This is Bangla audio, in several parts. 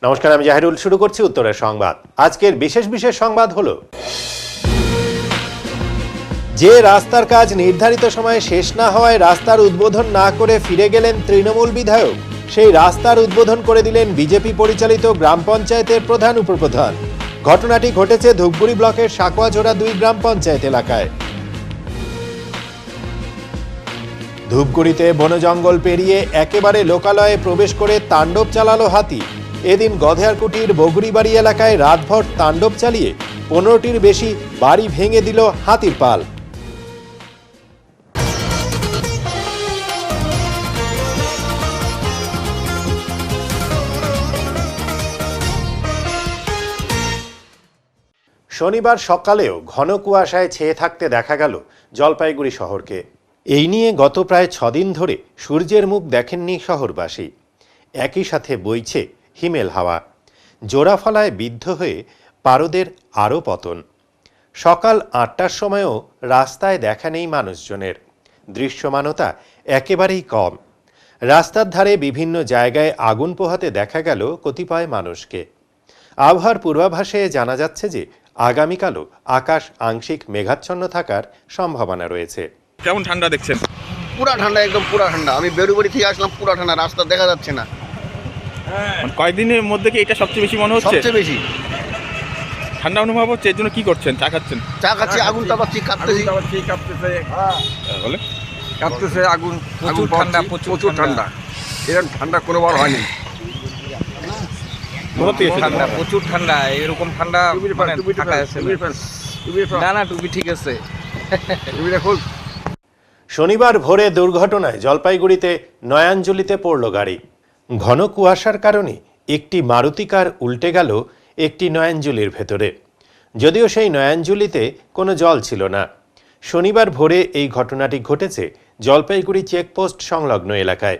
নমস্কার, আমি জাহিরুল। শুরু করছি উত্তরের সংবাদ। আজকের বিশেষ সংবাদ হলো, যে রাস্তার কাজ নির্ধারিত সময়ে শেষ না হওয়ায় রাস্তার উদ্বোধন না করে ফিরে গেলেন তৃণমূল বিধায়ক, সেই রাস্তার উদ্বোধন করে দিলেন বিজেপি পরিচালিত গ্রাম পঞ্চায়েতের প্রধান উপপ্রধান। ঘটনাটি ঘটেছে ধূপগুড়ি ব্লকের সাকুয়াঝোড়া 2 গ্রাম পঞ্চায়েত এলাকায়। ধূপগুড়িতে বনজঙ্গল পেরিয়ে একেবারে লোকালয়ে প্রবেশ করে তাণ্ডব চালালো হাতি। এদিন গধেয়ারকুটির বগুড়িবাড়ি এলাকায় রাতভর তাণ্ডব চালিয়ে 15টির বেশি বাড়ি ভেঙে দিল হাতির পাল। শনিবার সকালেও ঘন কুয়াশায় ছেয়ে থাকতে দেখা গেল জলপাইগুড়ি শহরকে। এই নিয়ে গত প্রায় 6 দিন ধরে সূর্যের মুখ দেখেননি শহরবাসী। একই সাথে বইছে হিমেল হাওয়া। জোড়াফলায় বিদ্ধ হয়ে পারদের আরও পতন। সকাল 8টার সময়ও রাস্তায় দেখা নেই মানুষজনের। দৃশ্যমানতা একেবারেই কম। রাস্তার ধারে বিভিন্ন জায়গায় আগুন পোহাতে দেখা গেল কতিপয় মানুষকে। আবহাওয়ার পূর্বাভাসে জানা যাচ্ছে যে আগামীকালও আকাশ আংশিক মেঘাচ্ছন্ন থাকার সম্ভাবনা রয়েছে। কেমন ঠান্ডা দেখছেন? পুরা ঠান্ডা, একদম পুরা ঠান্ডা। আমি বেরুবাড়ি থেকে আসলাম, পুরা ঠান্ডা, রাস্তা দেখা যাচ্ছে না। কয়েকদিনের মধ্যে কি এটা সবচেয়ে বেশি মনে হচ্ছে? সবচেয়ে বেশি ঠান্ডা অনুভব হচ্ছে। এর জন্য কি করছেন? চা খাচ্ছেন? চা খাচ্ছি, আগুন তাপাচ্ছি, কাঁপতেছি। বলে কাঁপতেছে আগুন, প্রচুর ঠান্ডা, প্রচুর ঠান্ডা। এরকম ঠান্ডা কোনোবার হয়নি। ঠান্ডা, প্রচুর ঠান্ডা, এরকম ঠান্ডা মানে থাকা যাচ্ছে না। না, টুপি ঠিক আছে। শনিবার ভোরে দুর্ঘটনায় জলপাইগুড়িতে নয়াঞ্জলিতে পড়ল গাড়ি। ঘন কুয়াশার কারণে একটি মারুতি কার উল্টে গেল একটি নয়াঞ্জলির ভেতরে। যদিও সেই নয়াঞ্জলিতে কোনো জল ছিল না। শনিবার ভোরে এই ঘটনাটি ঘটেছে জলপাইগুড়ি চেকপোস্ট সংলগ্ন এলাকায়।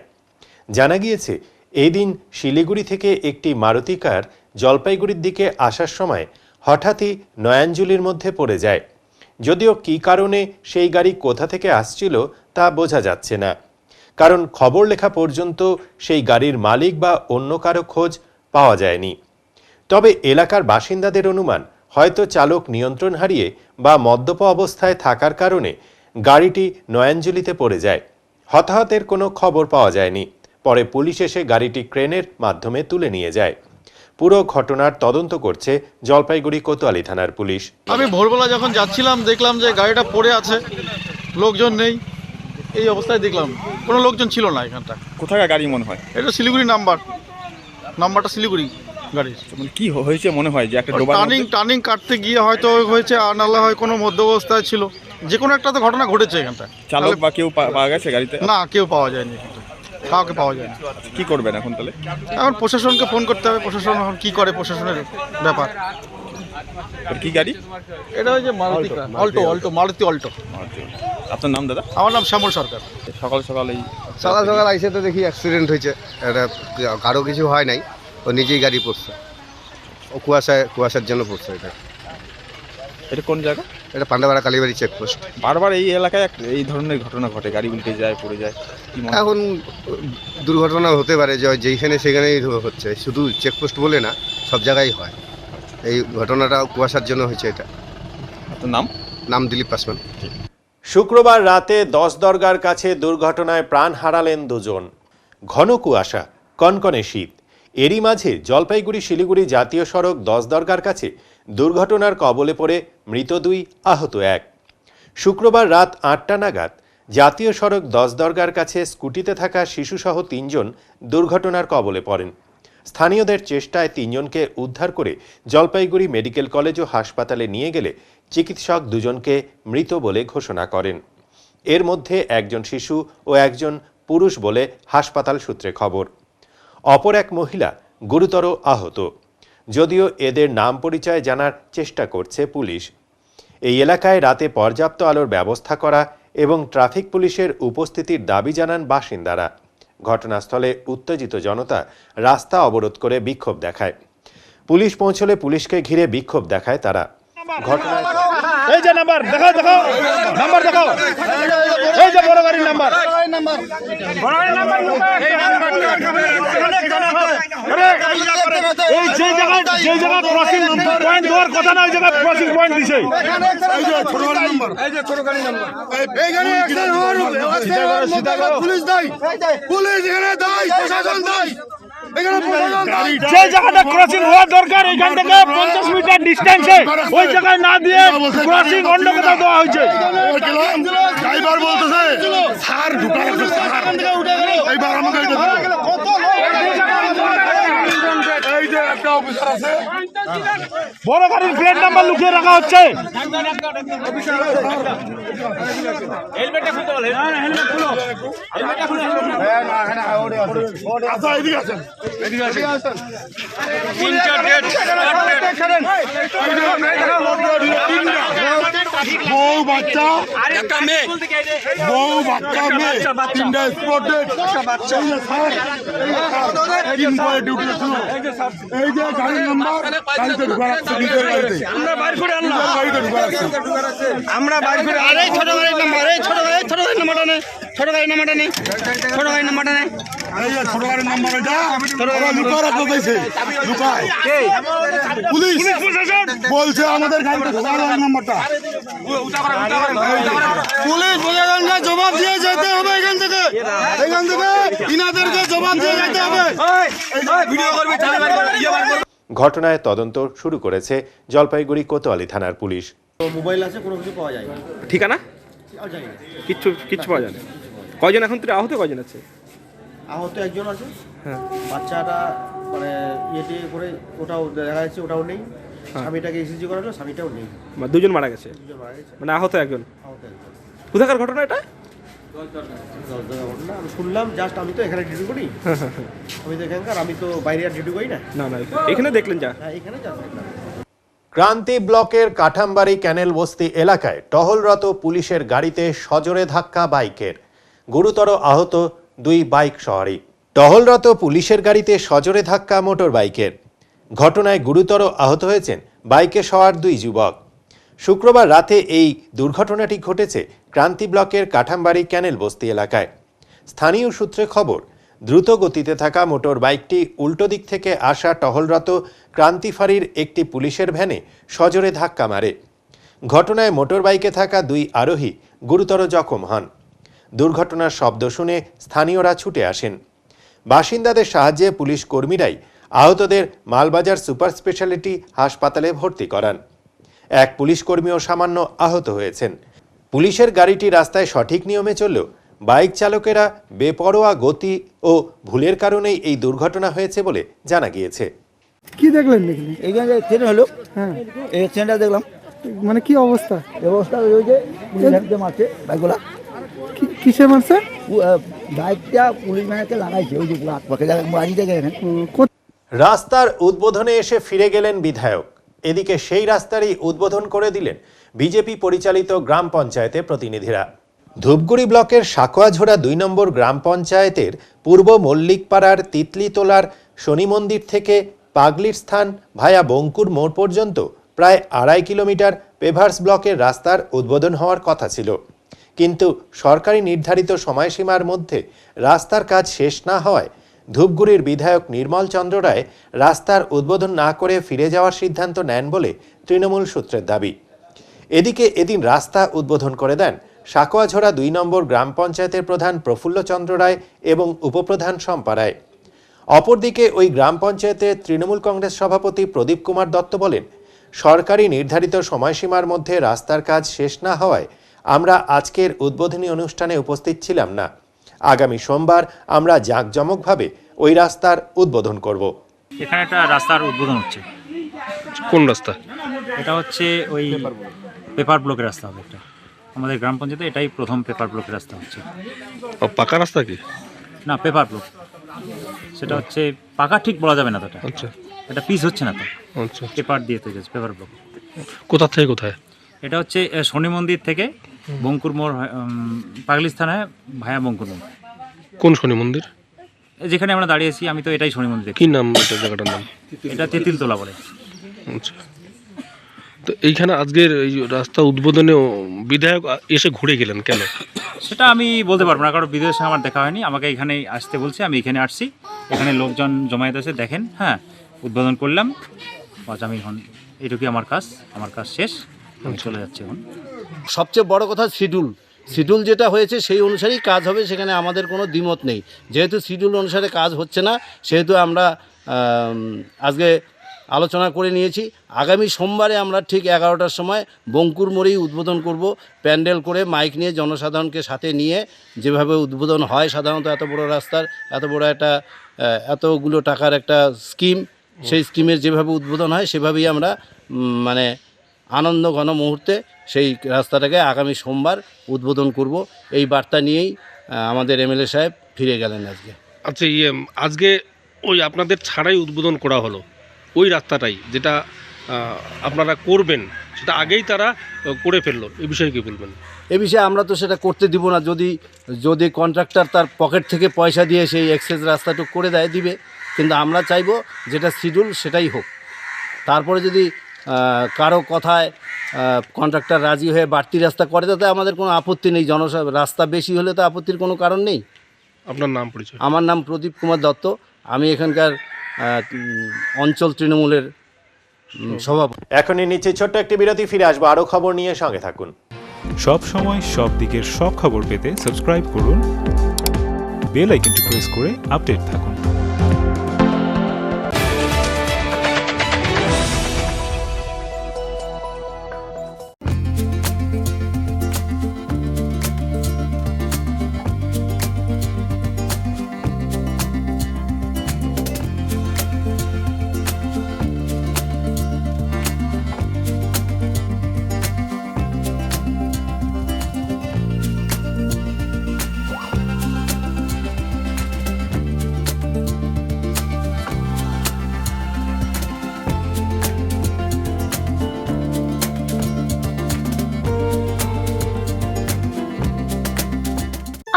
জানা গিয়েছে, এই দিন শিলিগুড়ি থেকে একটি মারুতি কার জলপাইগুড়ির দিকে আসার সময় হঠাৎই নয়াঞ্জলির মধ্যে পড়ে যায়। যদিও কী কারণে সেই গাড়ি কোথা থেকে আসছিল তা বোঝা যাচ্ছে না, কারণ খবর লেখা পর্যন্ত সেই গাড়ির মালিক বা অন্য কারো খোঁজ পাওয়া যায়নি। তবে এলাকার বাসিন্দাদের অনুমান, হয়তো চালক নিয়ন্ত্রণ হারিয়ে বা মদ্যপ অবস্থায় থাকার কারণে গাড়িটি নয়াঞ্জলিতে পড়ে যায়। হতাহতের কোনো খবর পাওয়া যায়নি। পরে পুলিশ এসে গাড়িটি ক্রেনের মাধ্যমে তুলে নিয়ে যায়। পুরো ঘটনার তদন্ত করছে জলপাইগুড়ি কোতোয়ালি থানার পুলিশ। আমি ভোরবেলা যখন যাচ্ছিলাম দেখলাম যে গাড়িটা পড়ে আছে, লোকজন নেই। এই অবস্থায় দেখলাম কোনো লোকজন ছিল না এখানটা। কোথাকার গাড়ি মনে হয়? এটা শিলিগুড়ি নাম্বারটা শিলিগুড়ি গাড়ির। মানে কি হয়েছে মনে হয়? যে একটা টার্নিং কাটতে গিয়ে হয়তো হয়েছে, আর নাহলে হয় কোনো মধ্য অবস্থায় ছিল। যে কোনো একটা তো ঘটনা ঘটেছে এখানটা। চালক বা কেউ পাওয়া গেছে গাড়িতে? না, কেউ পাওয়া যায়নি, কাউকে পাওয়া যায়নি। কি করবেন এখন তাহলে? এখন প্রশাসনকে ফোন করতে হবে। প্রশাসন এখন কি করে, প্রশাসনের ব্যাপার। কি গাড়ি এটা ওই যে মারুতি অল্টো। আপনার নাম দাদা? আমার নাম শ্যামল সরকার। সকাল সকাল আইসে তো দেখি অ্যাক্সিডেন্ট হয়েছে। এটা কারো কিছু হয় নাই, ও নিজেই গাড়ি পড়ছে। ও কুয়াশার জন্য পড়ছে। এটা কোন জায়গা? এটা পান্ডাবাড়া কালীবাড়ি চেকপোস্ট। বারবার এই এলাকায় এই ধরনের ঘটনা ঘটে, গাড়ি উল্টে যায়, পড়ে যায়। এখন দুর্ঘটনা হতে পারে, যেখানে সেখানেই হচ্ছে, শুধু চেকপোস্ট বলে না, সব জায়গায় হয়। এই ঘটনাটা কুয়াশার জন্য হয়েছে। এটা আপনার নাম দিলীপ পাসওয়ান। শুক্রবার রাতে 10 দরগার কাছে দুর্ঘটনায় প্রাণ হারালেন 2 জন। ঘন কুয়াশা, কনকনে শীত, এরই মাঝে জলপাইগুড়ি শিলিগুড়ি জাতীয় সড়ক 10 দরগার কাছে দুর্ঘটনার কবলে পড়ে মৃত 2, আহত 1। শুক্রবার রাত 8টা নাগাদ জাতীয় সড়ক 10 দরগার কাছে স্কুটিতে থাকা শিশুসহ 3 জন দুর্ঘটনার কবলে পড়েন। স্থানীয়দের চেষ্টায় 3 জনকে উদ্ধার করে জলপাইগুড়ি মেডিকেল কলেজ ও হাসপাতালে নিয়ে গেলে চিকিৎসক 2 জনকে মৃত বলে ঘোষণা করেন। এর মধ্যে একজন শিশু ও একজন পুরুষ বলে হাসপাতাল সূত্রে খবর। অপর এক মহিলা গুরুতর আহত। যদিও এদের নাম পরিচয় জানার চেষ্টা করছে পুলিশ। এই এলাকায় রাতে পর্যাপ্ত আলোর ব্যবস্থা করা এবং ট্রাফিক পুলিশের উপস্থিতির দাবি জানান বাসিন্দারা। ঘটনাস্থলে উত্তেজিত জনতা রাস্তা অবরোধ করে বিক্ষোভ দেখায়। পুলিশ পৌঁছলে পুলিশকে ঘিরে বিক্ষোভ দেখায় তারা। ঘটনায় এই যে নাম্বার দেখাও নাম্বার দেখাও, এই যে বড় গাড়ির নাম্বার। এই যে জায়গা ক্রসিং পয়েন্ট দেওয়ার কথা না ওই জায়গায় ক্রসিং পয়েন্ট দিছে। যে জায়গাটা ক্রসিং হওয়া দরকার এখান থেকে 50 মিটার ডিস্টেন্সে ওই জায়গায় না দিয়ে ক্রসিং অন্য কোথাও দেওয়া হয়েছে। ড্রাইভার বলতেছে স্যার ঢুকার এইবার আমাকে এই যে একটা অফিসার আছে বড় গাড়ির প্লেট নাম্বার লুকিয়ে রাখা হচ্ছে। আচ্ছা এদিকে আছেন বউ বাচ্চা মেয়ে তিনটা স্পটেড ডিউটি ছিল। এই যে গাড়ির নাম্বার গাড়িতে ঢুকা রাখছে নিজের গাড়িতে গাড়িতে ঢুকা রাখছে আমরা বাইর করে আরে ছোট গাড়ির নাম্বার এই ছোট গাড়ির নাম্বারটা নেই ছোট গাড়ির নাম্বারটা নেই এই যে ছোট গাড়ির নাম্বার এটা ওরা লুকা রাখতে চাইছে লুকায় পুলিশ বলছে আমাদের গাড়িতে ছোট গাড়ির নাম্বারটা পুলিশ প্রশাসনকে জবাব দিয়ে যেতে হবে এখান থেকে ইনাদেরকে জবাব দিয়ে যেতে হবে। ঘটনায় তদন্ত শুরু করেছে জলপাইগুড়ি কোতোয়ালি থানার পুলিশ। মোবাইল আছে, কোনো কিছু পাওয়া যায় না। ঠিকানা আর জানি না। কিচ্ছু পাওয়া যায় না। কয়জন এখন তুই আহত কয়জন আছে? আহত একজন আছে। হ্যাঁ। বাচ্চাটা মানে ইয়েতে করে ওটাও দেখা যাচ্ছে, ওটাও নেই। স্বামীটাকে ইসিজি করালো, স্বামীটাও নেই। দুজন মারা গেছে, দুজন মারা গেছে, মানে আহত একজন। আহত একজন। কোথাকার ঘটনা এটা? ঘটনা আমি শুনলাম, জাস্ট আমি তো এখানে ডিউটি করি, আমি তো এখানকার, আমি তো বাইরে আর ডিউটি করি না। না এখানে দেখলেন যা? হ্যাঁ, এখানে জাস্ট দেখলাম। ক্রান্তি ব্লকের কাঠামবাড়ি ক্যানেল বস্তি এলাকায় টহলরত পুলিশের গাড়িতে সজোরে ধাক্কা বাইকের, গুরুতর আহত 2 বাইক সওয়ারি। টহলরত পুলিশের গাড়িতে সজোরে ধাক্কা মোটর বাইকের ঘটনায় গুরুতর আহত হয়েছেন বাইকে সওয়ার 2 যুবক। শুক্রবার রাতে এই দুর্ঘটনাটি ঘটেছে ক্রান্তি ব্লকের কাঠামবাড়ি ক্যানেল বস্তি এলাকায়। স্থানীয় সূত্রে খবর, দ্রুত গতিতে থাকা মোটর বাইকটি উল্টো দিক থেকে আসা টহলরত ক্রান্তি ফাঁড়ির একটি পুলিশের ভ্যানে সজোরে ধাক্কা মারে। ঘটনায় মোটর বাইকে থাকা 2 আরোহী গুরুতর জখম হন। দুর্ঘটনার শব্দ শুনে স্থানীয়রা ছুটে আসেন। বাসিন্দাদের সাহায্যে পুলিশ কর্মীরাই আহতদের মালবাজার সুপার স্পেশালিটি হাসপাতালে ভর্তি করান। এক পুলিশ কর্মীও সামান্য আহত হয়েছেন। পুলিশের গাড়িটি রাস্তায় সঠিক নিয়মে চললেও বাইক চালকেরা বেপরোয়া গতি ও ভুলের কারণেই এই দুর্ঘটনা হয়েছে বলে জানা গিয়েছে। কি দেখলেন? এইখানে যে ট্রেন হলো, হ্যাঁ, এই ট্রেনটা দেখলাম। মানে কি অবস্থা? ব্যবস্থা ওই যে পুলিশ মারছে বাইকগুলা, কিসে মারছে? বাইকটা পুলিশ ম্যানকে লাগাইছে ওই যে হাত মারি থেকে এখানে। রাস্তার উদ্বোধনে এসে ফিরে গেলেন বিধায়ক। এদিকে সেই রাস্তারই উদ্বোধন করে দিলেন বিজেপি পরিচালিত গ্রাম পঞ্চায়েতের প্রতিনিধিরা। ধূপগুড়ি ব্লকের সাকোয়াঝোড়া 2 নম্বর গ্রাম পঞ্চায়েতের পূর্ব মল্লিকপাড়ার তিতলিতলার শনি মন্দির থেকে পাগলির স্থান ভায়া বঙ্কুর মোড় পর্যন্ত প্রায় 2.5 কিলোমিটার পেভার্স ব্লকের রাস্তার উদ্বোধন হওয়ার কথা ছিল, কিন্তু সরকারি নির্ধারিত সময়সীমার মধ্যে রাস্তার কাজ শেষ না হওয়ায় ধূপগুড়ির বিধায়ক নির্মল চন্দ্র রায় রাস্তার উদ্বোধন না করে ফিরে যাওয়ার সিদ্ধান্ত নেন বলে তৃণমূল সূত্রের দাবি। এদিকে এদিন রাস্তা উদ্বোধন করে দেন সাকোয়াঝোড়া 2 নম্বর গ্রাম পঞ্চায়েতের প্রধান প্রফুল্ল চন্দ্র রায় এবং উপপ্রধান শম্পা রায়। অপরদিকে ওই গ্রাম পঞ্চায়েতের তৃণমূল কংগ্রেস সভাপতি প্রদীপ কুমার দত্ত বলেন, সরকারি নির্ধারিত সময়সীমার মধ্যে রাস্তার কাজ শেষ না হওয়ায় আমরা আজকের উদ্বোধনী অনুষ্ঠানে উপস্থিত ছিলাম না। আগামী সোমবার আমরা জাঁকজমকভাবে ওই রাস্তার উদ্বোধন করব। এখানে একটা রাস্তার উদ্বোধন হচ্ছে। কোন রাস্তা? এটা হচ্ছে ওই পেপার ব্লকের রাস্তা হবে একটা। আমাদের গ্রাম পঞ্চায়েতে এটাই প্রথম পেপার ব্লকের রাস্তা হচ্ছে। পাকা রাস্তা কি? না, পেপার ব্লক। সেটা হচ্ছে পাকা ঠিক বলা যাবে না তো, আচ্ছা, এটা পিস হচ্ছে না তো, আচ্ছা, পেপার দিয়ে তৈরি হচ্ছে পেপার ব্লক। কোথা থেকে কোথায়? এটা হচ্ছে শনি মন্দির থেকে বঙ্কুর মোড়, পাগলিস্থান হয় ভায়া বঙ্কুর মোড়। কোন শনি মন্দির? যেখানে আমরা দাঁড়িয়েছি, আমি তো এটাই শনি মন্দির। কি নাম এটা জায়গাটার নাম? এটা তেঁতুলতলা বলে। আচ্ছা, তো এইখানে আজকের এই রাস্তা উদ্বোধনে বিধায়ক এসে ঘুরে গেলেন কেন? সেটা আমি বলতে পারবো না, কারণ বিদেশের সঙ্গে আমার দেখা হয়নি। আমাকে এখানে আসতে বলছে, আমি এখানে আসছি। এখানে লোকজন জমায়েত আছে, দেখেন। হ্যাঁ, উদ্বোধন করলাম, বাস আমি এখন এইটুকুই আমার কাজ শেষ, আমি চলে যাচ্ছি এখন। সবচেয়ে বড় কথা শিডিউল যেটা হয়েছে সেই অনুসারেই কাজ হবে, সেখানে আমাদের কোনো দ্বিমত নেই। যেহেতু শিডিউল অনুসারে কাজ হচ্ছে না, সেহেতু আমরা আজকে আলোচনা করে নিয়েছি আগামী সোমবারে আমরা ঠিক 11টার সময় বঙ্কুর মোড়েই উদ্বোধন করব, প্যান্ডেল করে মাইক নিয়ে জনসাধারণকে সাথে নিয়ে, যেভাবে উদ্বোধন হয় সাধারণত এত বড় রাস্তার, এত বড় একটা এতগুলো টাকার একটা স্কিম, সেই স্কিমের যেভাবে উদ্বোধন হয় সেভাবেই আমরা মানে আনন্দ ঘন মুহূর্তে সেই রাস্তাটাকে আগামী সোমবার উদ্বোধন করব। এই বার্তা নিয়েই আমাদের এমএলএ সাহেব ফিরে গেলেন আজকে। আচ্ছা, আজকে ওই আপনাদের ছাড়াই উদ্বোধন করা হলো ওই রাস্তাটাই, যেটা আপনারা করবেন সেটা আগেই তারা করে ফেললো, এই বিষয়ে কী বলবেন? এ বিষয়ে আমরা তো সেটা করতে দিব না। যদি কন্ট্রাক্টর তার পকেট থেকে পয়সা দিয়ে সেই এক্সেস রাস্তাটুকু করে দিবে, কিন্তু আমরা চাইব যেটা শিডিউল সেটাই হোক। তারপরে যদি কারো কথায় কন্ট্রাক্টর রাজি হয়ে বাড়তি রাস্তা করে, তাতে আমাদের কোনো আপত্তি নেই। রাস্তা বেশি হলে তো আপত্তির কোনো কারণ নেই। আপনার নাম পরিচয়? আমার নাম প্রদীপ কুমার দত্ত, আমি এখানকার অঞ্চল তৃণমূলের সভাপতি। এখনই নিচে ছোট্ট একটি বিরতি, ফিরে আসবো আরও খবর নিয়ে, সঙ্গে থাকুন। সব সময় সব দিকের সব খবর পেতে সাবস্ক্রাইব করুন, বেল আইকনটি প্রেস করে আপডেট থাকুন।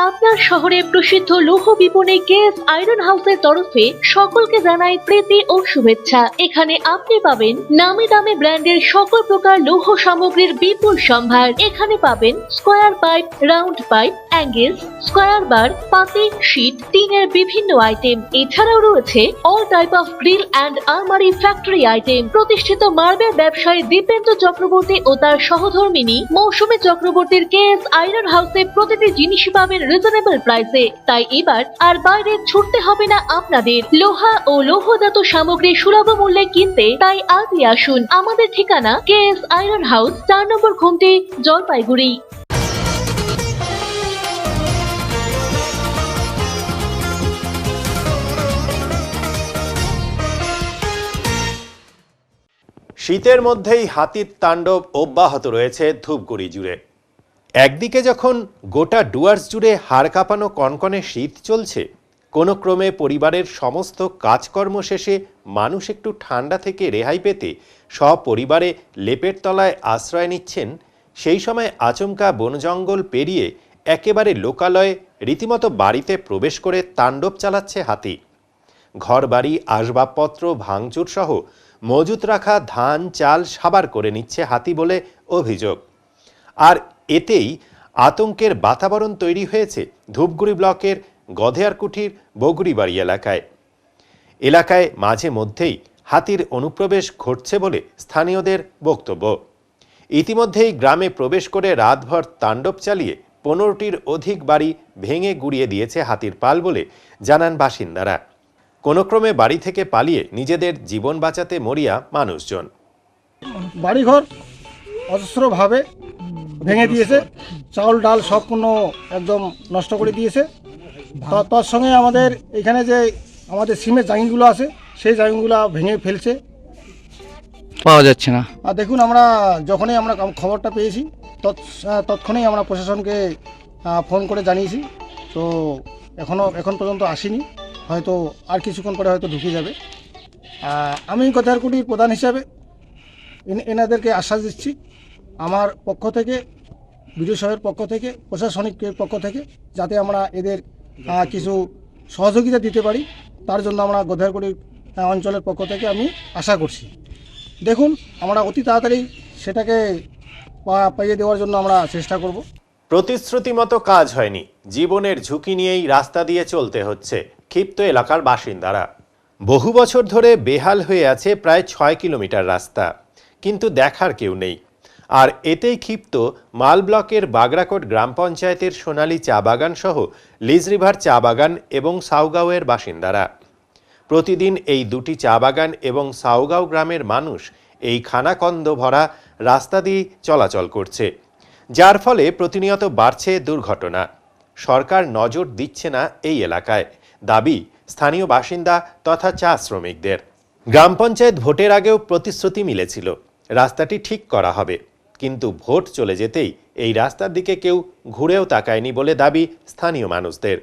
আপনার শহরে প্রসিদ্ধ লৌহ বিপণী কেএস আয়রন হাউসের তরফে সকলকে জানাই প্রীতি ও শুভেচ্ছা। এখানে আপনি পাবেন নামি দামি ব্র্যান্ডের সকল প্রকার লৌহ সামগ্রীর বিপুল সম্ভার। এখানে পাবেন square pipe, round pipe, angles, square bar, পাতি, শীট, টিনের বিভিন্ন আইটেম। এছাড়াও রয়েছে all type of grill and আলমারি ফ্যাক্টরি আইটেম। প্রতিষ্ঠিত মার্বেল ব্যবসায়ী দীপেন্দ্র চক্রবর্তী ও তার সহধর্মিনী মৌসুমী চক্রবর্তীর কেএস আয়রন হাউসে প্রতিটি জিনিসই পাবেন রিজনেবল প্রাইসে। তাই এবার আর বাইরে ছুটতে হবে না আপনাদের। লোহা ও লৌহজাত সামগ্রী সুলভ মূল্যে কিনতে তাই আজই আসুন। আমাদের ঠিকানা কেএস আয়রন হাউস, 4 নম্বর ঘুমটি, জলপাইগুড়ি। শীতের মধ্যেই হাতির তাণ্ডব অব্যাহত রয়েছে ধূপগুড়ি জুড়ে। একদিকে যখন গোটা ডুয়ার্স জুড়ে হাড় কাঁপানো কনকনে শীত চলছে, কোনো ক্রমে পরিবারের সমস্ত কাজকর্ম শেষে মানুষ একটু ঠান্ডা থেকে রেহাই পেতে সপরিবারে লেপের তলায় আশ্রয় নিচ্ছেন, সেই সময় আচমকা বনজঙ্গল পেরিয়ে একেবারে লোকালয়ে রীতিমতো বাড়িতে প্রবেশ করে তাণ্ডব চালাচ্ছে হাতি। ঘরবাড়ি, আসবাবপত্র ভাঙচুর সহ মজুত রাখা ধান চাল সাবার করে নিচ্ছে হাতি বলে অভিযোগ। আর এতেই আতঙ্কের বাতাবরণ তৈরি হয়েছে ধূপগুড়ি ব্লকের গধেয়ারকুঠির বগুড়িবাড়ি এলাকায় মাঝে মধ্যেই হাতির অনুপ্রবেশ ঘটছে বলে স্থানীয়দের বক্তব্য। ইতিমধ্যেই গ্রামে প্রবেশ করে রাতভর তাণ্ডব চালিয়ে 15টির অধিক বাড়ি ভেঙে গুড়িয়ে দিয়েছে হাতির পাল বলে জানান বাসিন্দারা। কোনো ক্রমে বাড়ি থেকে পালিয়ে নিজেদের জীবন বাঁচাতে মরিয়া মানুষজন। বাড়িঘর অজস্রভাবে ভেঙে দিয়েছে, চাউল ডাল সব কোনো একদম নষ্ট করে দিয়েছে। তার সঙ্গে আমাদের এখানে যে আমাদের সিমের জায়গাগুলো আছে সেই জায়গাগুলো ভেঙে ফেলছে, পাওয়া যাচ্ছে না। আর দেখুন, আমরা যখনই আমরা খবরটা পেয়েছি তৎক্ষণেই আমরা প্রশাসনকে ফোন করে জানিয়েছি। তো এখন পর্যন্ত আসেনি, হয়তো আর কিছুক্ষণ পরে হয়তো ঢুকে যাবে। আমি গধেয়ারকুঠির প্রধান হিসাবে এনাদেরকে আশ্বাস দিচ্ছি, আমার পক্ষ থেকে, বিডিও সাহেবের পক্ষ থেকে, প্রশাসনিকের পক্ষ থেকে, যাতে আমরা এদের কিছু সহযোগিতা দিতে পারি, তার জন্য আমরা গধেয়ারকুঠির অঞ্চলের পক্ষ থেকে আমি আশা করছি। দেখুন, আমরা অতি তাড়াতাড়ি সেটাকে পাইয়ে দেওয়ার জন্য আমরা চেষ্টা করব। প্রতিশ্রুতি মতো কাজ হয়নি, জীবনের ঝুঁকি নিয়েই রাস্তা দিয়ে চলতে হচ্ছে, ক্ষিপ্ত এলাকার বাসিন্দারা। বহু বছর ধরে বেহাল হয়ে আছে প্রায় 6 কিলোমিটার রাস্তা, কিন্তু দেখার কেউ নেই। আর এতেই ক্ষিপ্ত মাল ব্লকের বাগরাকোট গ্রাম পঞ্চায়েতের সোনালী চা বাগান সহ লিজ রিভার চা বাগান এবং সাউগাঁওয়ের বাসিন্দারা। প্রতিদিন এই দুটি চা বাগান এবং সাউগাঁও গ্রামের মানুষ এই খানাকন্দ ভরা রাস্তা দিয়ে চলাচল করছে, যার ফলে প্রতিনিয়ত বাড়ছে দুর্ঘটনা। সরকার নজর দিচ্ছে না এই এলাকায়, দাবি স্থানীয় বাসিন্দা তথা চা শ্রমিকদের। গ্রাম পঞ্চায়েত ভোটের আগেও প্রতিশ্রুতি মিলেছিল রাস্তাটি ঠিক করা হবে, কিন্তু ভোট চলে যেতেই এই রাস্তার দিকে কেউ ঘুরেও তাকায়নি বলে দাবি স্থানীয় মানুষদের।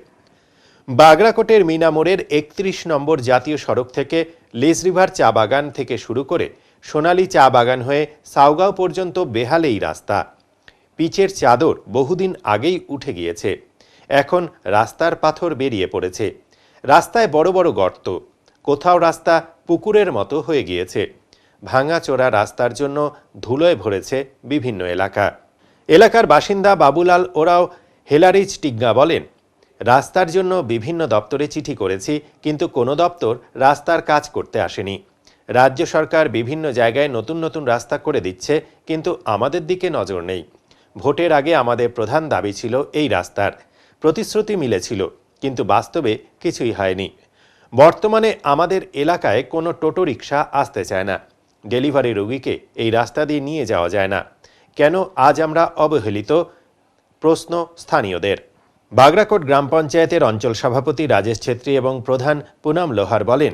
বাগরাকোটের মিনামোড়ের 31 নম্বর জাতীয় সড়ক থেকে লিজ রিভার চা বাগান থেকে শুরু করে সোনালী চা বাগান হয়ে সাউগাঁও পর্যন্ত বেহাল এই রাস্তা। পিচের চাদর বহুদিন আগেই উঠে গিয়েছে, এখন রাস্তার পাথর বেরিয়ে পড়েছে। রাস্তায় বড় বড় গর্ত, কোথাও রাস্তা পুকুরের মতো হয়ে গিয়েছে। ভাঙাচোরা রাস্তার জন্য ধুলোয় ভরেছে বিভিন্ন এলাকার বাসিন্দা বাবুলাল ওরাও হেলারিজ টিগ্গা বলেন, রাস্তার জন্য বিভিন্ন দপ্তরে চিঠি করেছি, কিন্তু কোনো দপ্তর রাস্তার কাজ করতে আসেনি। রাজ্য সরকার বিভিন্ন জায়গায় নতুন নতুন রাস্তা করে দিচ্ছে, কিন্তু আমাদের দিকে নজর নেই। ভোটের আগে আমাদের প্রধান দাবি ছিল এই রাস্তার, প্রতিশ্রুতি মিলেছিল, কিন্তু বাস্তবে কিছুই হয়নি। বর্তমানে আমাদের এলাকায় কোনো টোটো রিক্সা আসতে চায় না, ডেলিভারি রোগীকে এই রাস্তা দিয়ে নিয়ে যাওয়া যায় না। কেন আজ আমরা অবহেলিত? প্রশ্ন স্থানীয়দের। বাগরাকোট গ্রাম পঞ্চায়েতের অঞ্চল সভাপতি রাজেশ ছেত্রী এবং প্রধান পুনম লোহার বলেন,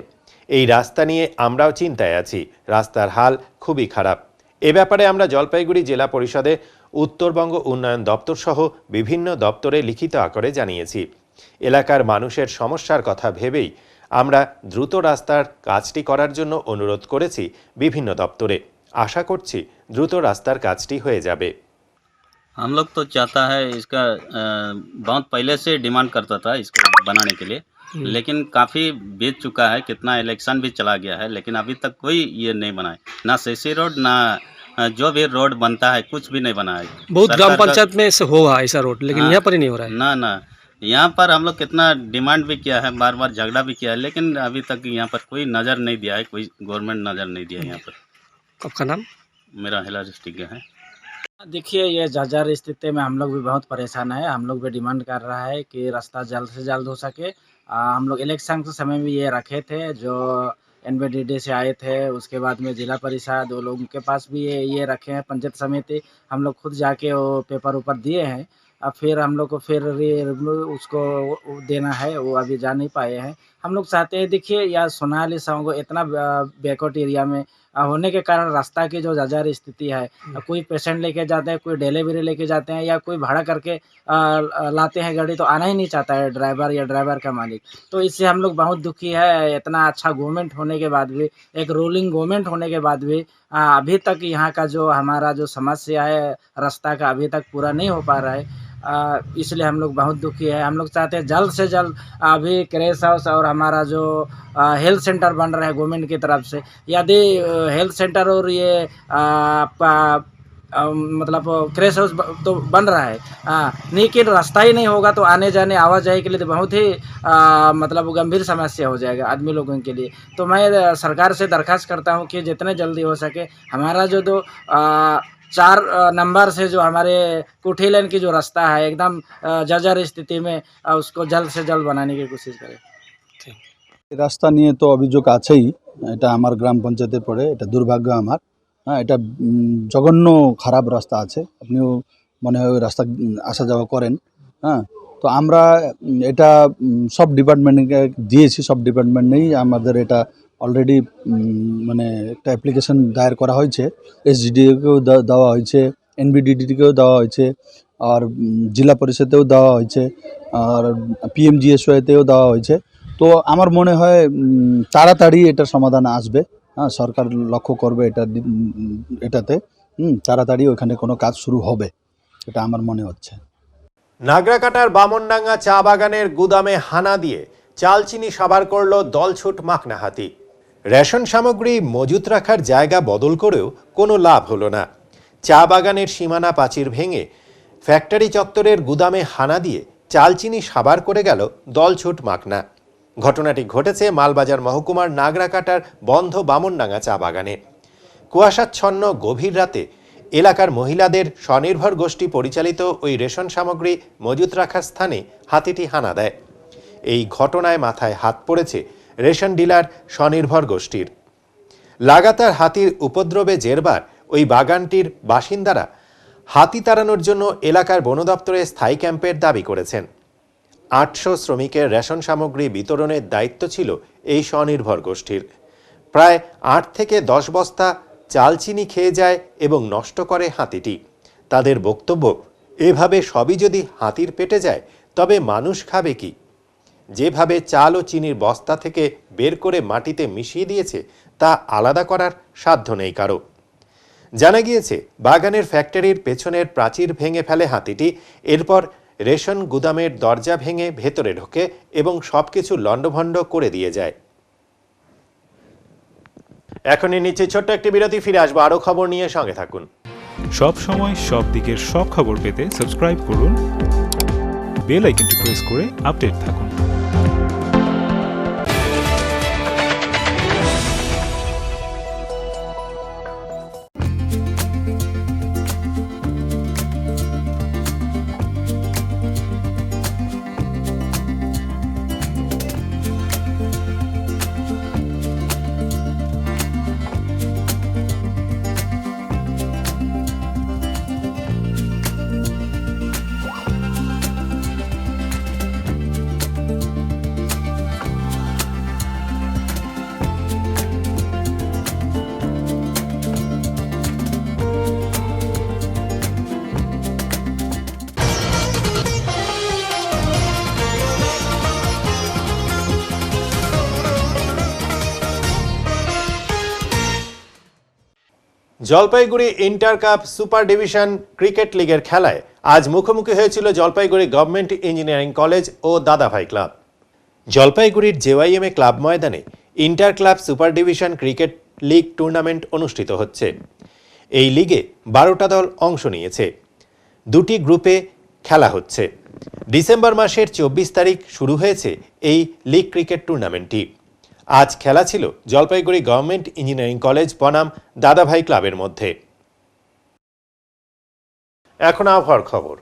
এই রাস্তা নিয়ে আমরাও চিন্তায় আছি, রাস্তার হাল খুবই খারাপ। এ ব্যাপারে আমরা জলপাইগুড়ি জেলা পরিষদে উত্তরবঙ্গ উন্নয়ন দপ্তর সহ বিভিন্ন দপ্তরে লিখিত আকারে জানিয়েছি। এলাকার মানুষের সমস্যার কথা ভেবেই আমরা দ্রুত রাস্তার কাজটি করার জন্য অনুরোধ করেছি বিভিন্ন দপ্তরে। আশা করছি দ্রুত রাস্তার কাজটি হয়ে যাবে। हम लोग तो चाहता है इसका बहुत पहले से डिमांड करता था इसको बनाने के लिए, लेकिन काफ़ी बीत चुका है, कितना इलेक्शन भी चला गया है, लेकिन अभी तक कोई ये नहीं बना है। ना सीसी रोड, ना जो भी रोड बनता है कुछ भी नहीं बना है। बहुत ग्राम पंचायत में से होगा ऐसा रोड, लेकिन यहाँ पर ही नहीं हो रहा है। ना यहाँ पर हम लोग कितना डिमांड भी किया है, बार बार झगड़ा भी किया है, लेकिन अभी तक यहाँ पर कोई नज़र नहीं दिया है, कोई गवर्नमेंट नज़र नहीं दिया यहाँ पर। आपका नाम? मेरा हिला डिस्ट्रिक्ट है। देखिए, ये जर्जर स्थिति में हम लोग भी बहुत परेशान है। हम लोग भी डिमांड कर रहा है कि रास्ता जल्द से जल्द हो सके। हम लोग इलेक्शन के समय में ये रखे थे, जो NBDD से आए थे, उसके बाद में जिला परिषद वो लोगों के पास भी ये रखे हैं, पंचायत समिति। हम लोग खुद जाके वो पेपर ऊपर दिए हैं। अब फिर हम लोग को फिर उसको देना है, वो अभी जा नहीं पाए हैं। हम लोग चाहते हैं, देखिए या सोनाली साउंड इतना बैकवर्ड एरिया में होने के कारण रास्ता की जो जर्जर स्थिति है, कोई पेशेंट लेके जाते हैं, कोई डिलीवरी लेके जाते हैं, या कोई भाड़ा करके लाते हैं गाड़ी, तो आना ही नहीं चाहता है ड्राइवर या ड्राइवर का मालिक। तो इससे हम लोग बहुत दुखी है। इतना अच्छा गवर्नमेंट होने के बाद भी, एक रूलिंग गवर्नमेंट होने के बाद भी अभी तक यहाँ का जो हमारा जो समस्या है रास्ता का अभी तक पूरा नहीं हो पा रहा है। इसलिए हम लोग बहुत दुखी है। हम लोग चाहते हैं जल्द से जल्द अभी क्रैश हाउस और हमारा जो हेल्थ सेंटर बन रहा है गवर्नमेंट की तरफ से, यदि हेल्थ सेंटर और ये मतलब क्रैश हाउस तो बन रहा है, लेकिन रास्ता ही नहीं होगा तो आने जाने आवाजाही के लिए तो बहुत ही मतलब गंभीर समस्या हो जाएगा आदमी लोगों के लिए। तो मैं सरकार से दरख्वास्त करता हूँ कि जितने जल्दी हो सके हमारा जो 4 नंबर से जो हमारे कुठी लाइन की जो रास्ता है एकदम जर्जर स्थिति में, उसको जल्द से जल्द बनाने की कोशिश करें। রাস্তা নিয়ে তো অভিযোগ আছেই, এটা আমার গ্রাম পঞ্চায়েতের পরে, এটা দুর্ভাগ্য আমার। হ্যাঁ, এটা জঘন্য খারাপ রাস্তা আছে, আপনিও মনে হয় ওই রাস্তা আসা যাওয়া করেন। হ্যাঁ, তো আমরা এটা সব ডিপার্টমেন্টকে দিয়েছি, সব ডিপার্টমেন্টেই আমাদের এটা অলরেডি মানে একটা অ্যাপ্লিকেশন দায়ের করা হয়েছে। SGDকেও দেওয়া হয়েছে, NBDDকেও দেওয়া হয়েছে, আর জেলা পরিষদেও দেওয়া হয়েছে, আর PMGSYতেও দেওয়া হয়েছে। তো আমার মনে হয় তাড়াতাড়ি এটার সমাধান আসবে। হ্যাঁ, সরকার লক্ষ্য করবে এটাতে তাড়াতাড়ি ওখানে কোনো কাজ শুরু হবে, এটা আমার মনে হচ্ছে। নাগরাকাটার বামনডাঙ্গা চা বাগানের গুদামে হানা দিয়ে চালচিনি সাবার করল দলছুট মাকনা হাতি। রেশন সামগ্রী মজুত রাখার জায়গা বদল করেও কোনো লাভ হলো না। চা বাগানের সীমানা প্রাচীর ভেঙে ফ্যাক্টরি চত্বরের গুদামে হানা দিয়ে চালচিনি সাবার করে গেল দলছুট মাকনা। ঘটনাটি ঘটেছে মালবাজার মহকুমার নাগরাকাটার বন্ধ বামনডাঙ্গা চা বাগানে। কুয়াশাচ্ছন্ন গভীর রাতে এলাকার মহিলাদের স্বনির্ভর গোষ্ঠী পরিচালিত ওই রেশন সামগ্রী মজুত রাখার স্থানে হাতিটি হানা দেয়। এই ঘটনায় মাথায় হাত পড়েছে রেশন ডিলার স্বনির্ভর গোষ্ঠীর। লাগাতার হাতির উপদ্রবে জেরবার ওই বাগানটির বাসিন্দারা হাতি তাড়ানোর জন্য এলাকার বন দপ্তরে স্থায়ী ক্যাম্পের দাবি করেছেন। 800 শ্রমিকের রেশন সামগ্রী বিতরণের দায়িত্ব ছিল এই স্বনির্ভর গোষ্ঠীর। প্রায় 8 থেকে 10 বস্তা চাল চিনি খেয়ে যায় এবং নষ্ট করে হাতিটি। তাদের বক্তব্য, এভাবে সবই যদি হাতির পেটে যায় তবে মানুষ খাবে কি? যেভাবে চাল ও চিনির বস্তা থেকে বের করে মাটিতে মিশিয়ে দিয়েছে তা আলাদা করার সাধ্য নেই কারো। জানা গিয়েছে বাগানের ফ্যাক্টরির পেছনের প্রাচীর ভেঙে ফেলে হাতিটি। এরপর রেশন গুদামের দরজা ভেঙে ভেতরে ঢোকে এবং সবকিছু লণ্ডভণ্ড করে দিয়ে যায়। এখনই নিচে ছোট্ট একটি বিরতি, ফিরে আসবো আরো খবর নিয়ে, সঙ্গে থাকুন। সব সময় সব দিকের সব খবর পেতে সাবস্ক্রাইব করুন, বেল আইকনটি প্রেস করে আপডেট থাকুন। Jalpaiguri inter cup super division cricket লিগের খেলায় আজ মুখোমুখি হয়েছিল জলপাইগুড়ি গভর্নমেন্ট ইঞ্জিনিয়ারিং কলেজ ও দাদাভাই ক্লাব। জলপাইগুড়ির জেওয়াইএমএ ক্লাব ময়দানে inter club super division cricket league tournament অনুষ্ঠিত হচ্ছে। এই লিগে 12টা দল অংশ নিয়েছে। 2টি গ্রুপে খেলা হচ্ছে। ডিসেম্বর মাসের 24 তারিখ শুরু হয়েছে এই লিগ ক্রিকেট টুর্নামেন্টটি। আজ খেলা ছিল জলপাইগুড়ি গভর্নমেন্ট ইঞ্জিনিয়ারিং কলেজ বনাম দাদাভাই ক্লাবের মধ্যে। এখন আবহাওয়ার খবর।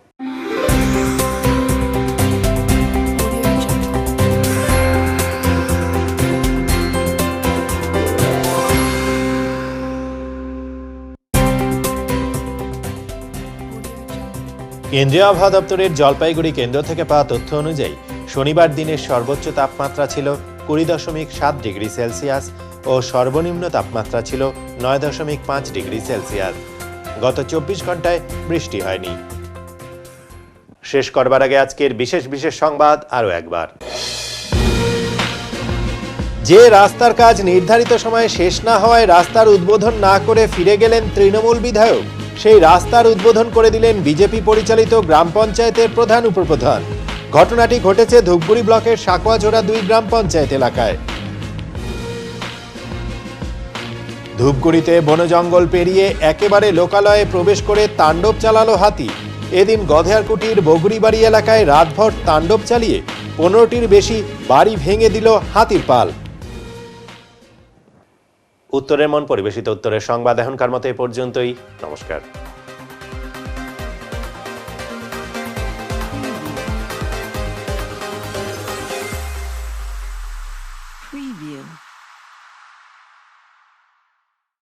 কেন্দ্রীয় আবহাওয়া দপ্তরের জলপাইগুড়ি কেন্দ্র থেকে পাওয়া তথ্য অনুযায়ী শনিবার দিনের সর্বোচ্চ তাপমাত্রা ছিল 20.7 ডিগ্রি সেলসিয়াস ও সর্বনিম্ন তাপমাত্রা ছিল 9.5 ডিগ্রি সেলসিয়াস। গত 24 ঘন্টায় বৃষ্টি হয়নি। শেষ করবার আগে আজকের বিশেষ বিশেষ সংবাদ আরও একবার। যে রাস্তার কাজ নির্ধারিত সময়ে শেষ না হওয়ায় রাস্তার উদ্বোধন না করে ফিরে গেলেন তৃণমূল বিধায়ক, সেই রাস্তার উদ্বোধন করে দিলেন বিজেপি পরিচালিত গ্রাম পঞ্চায়েতের প্রধান উপপ্রধান। ঘটনাটি ঘটেছে ধূপগুড়ি ব্লকের সাকুয়াজোড়া 2 গ্রাম পঞ্চায়েত এলাকায়। ধূপগুড়িতে বনজঙ্গল পেরিয়ে একেবারে লোকালয়ে প্রবেশ করে তাণ্ডব চালালো হাতি। এদিন গধেয়ারকুটির বগুড়িবাড়ি এলাকায় রাতভর তাণ্ডব চালিয়ে 15টির বেশি বাড়ি ভেঙে দিল হাতির পাল। উত্তরের মন পরিবেশিত উত্তরের সংবাদ এখনকার মতো এ পর্যন্তই। নমস্কার।